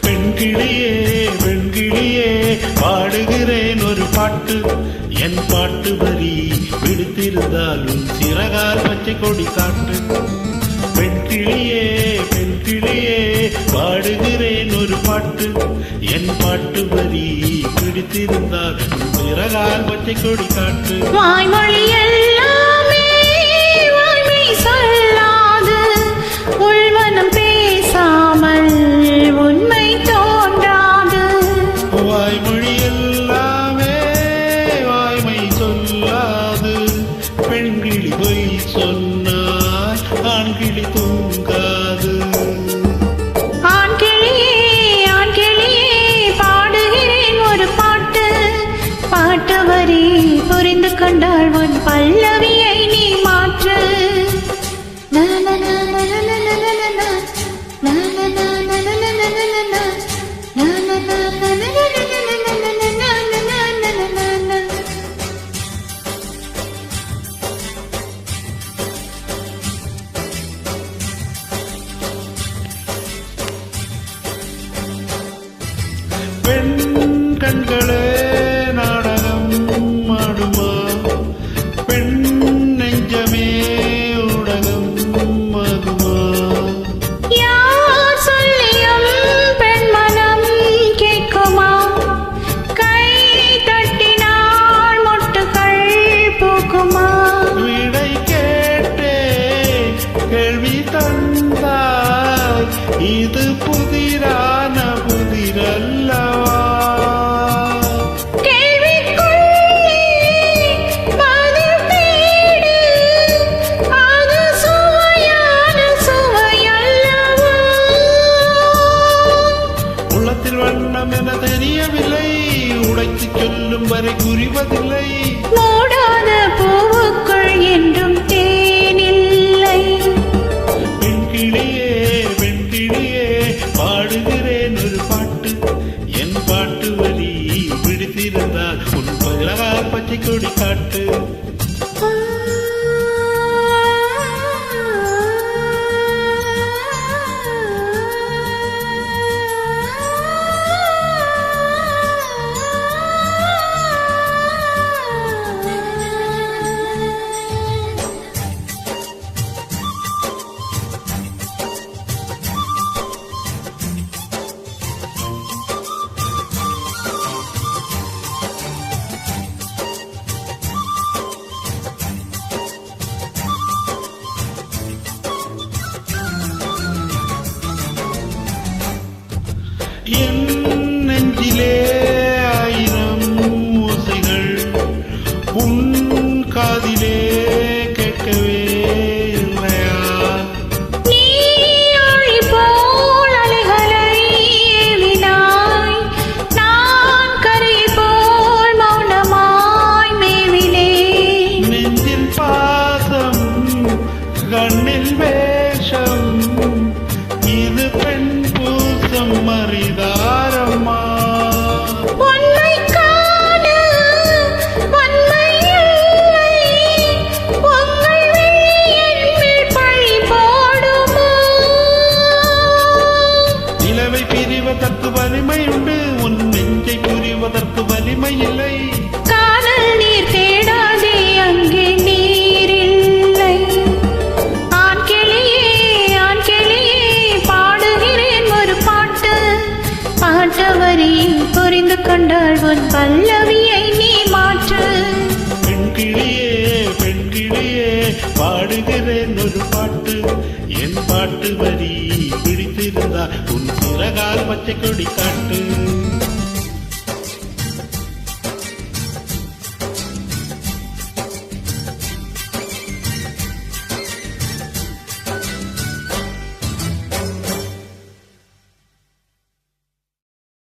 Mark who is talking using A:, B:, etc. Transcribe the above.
A: பெண்கிளியே பெண்கிளியே பாடுகிறேன் ஒரு பாட்டு என் பாட்டு வரி விடுத்திருந்தாலும் சிறகால் பச்சை கொடி காட்டு பெண்கிளியே பெண்கிளியே பாடுகிறேன் ஒரு பாட்டு என் பாட்டு வரி பிடித்திருந்தால் சிறகால் பச்சை கொடி காட்டு
B: வாய்மொழி எல்லாமே வாய்மை சொல்லாது உள்மனம் பேசாமல் உண்மை தோன்றாது
A: வாய்மொழி எல்லாமே வாய்மை சொல்லாது பெண்கிளி பொய் சொன்னால் ஆண்கிளி தூங்காது
B: ஆண் கிளியே பாடுகிறேன் ஒரு பாட்டு பாட்டு வரி புரிந்து கொண்டாள் உன் பல்லவியை நீ மாற்று
A: பெண் கண்களே நாடகம் ஆடுமா பெண் நெஞ்சமே ஊடகம் ஆகுமா
B: யார் சொல்லியும் பெண் மனம் கேட்குமா கை தட்டினால் மொட்டுகள் பூக்குமா
A: விடை கேட்டே கேள்வி தந்தாய் இது புதிரான புதிரல்லவா உள்ளத்தில் வண்ணம் என தெரியவில்லை உடைத்து சொல்லும் வரை புரிவதில்லை
B: மூடாத பூவுக்குள் என்றும் தேனில்லை
A: பெண்கிளியே பெண்கிளியே பாடுகிறேன் ஒரு பாட்டு என் பாட்டு வரி பிடித்திருந்தால் உன் பகலகால் பச்சை கொடி காட்டு என் நெஞ்சிலே ஆயிரம் ஓசைகள் உன் காதிலே கேட்கவே இல்லையா
B: நீ ஆழி போல் அலைகளை ஏவினாய் நான் கரை போல் மௌனமாய் மேவினேன்
A: நெஞ்சில் பாசம் கண்ணில் வேஷம் இது பெண் பூசம் மறிதாரம்மா
B: உன்னை காண உண்மை இல்லை உங்கள் விழியின் பழி போடுமோ
A: நிலவை பிரிவதற்கு வலிமை உண்டு உன் நெஞ்சை புரிவதற்கு வலிமை இல்லை
B: காணல் நீர் தேடாதே அங்கே நீரில்லை ஆண் கிளியே பாடுகிறேன் ஒரு பாட்டு பாட்டு வரி புரிந்து கொண்டாள் உன் பல்லவியை நீ மாற்று
A: பெண்கிளியே பெண்கிளியே பாடுகிறேன் ஒரு பாட்டு என் பாட்டு வரி பிடித்திருந்தா உன் சிறகால் பச்சை கொடி காட்டு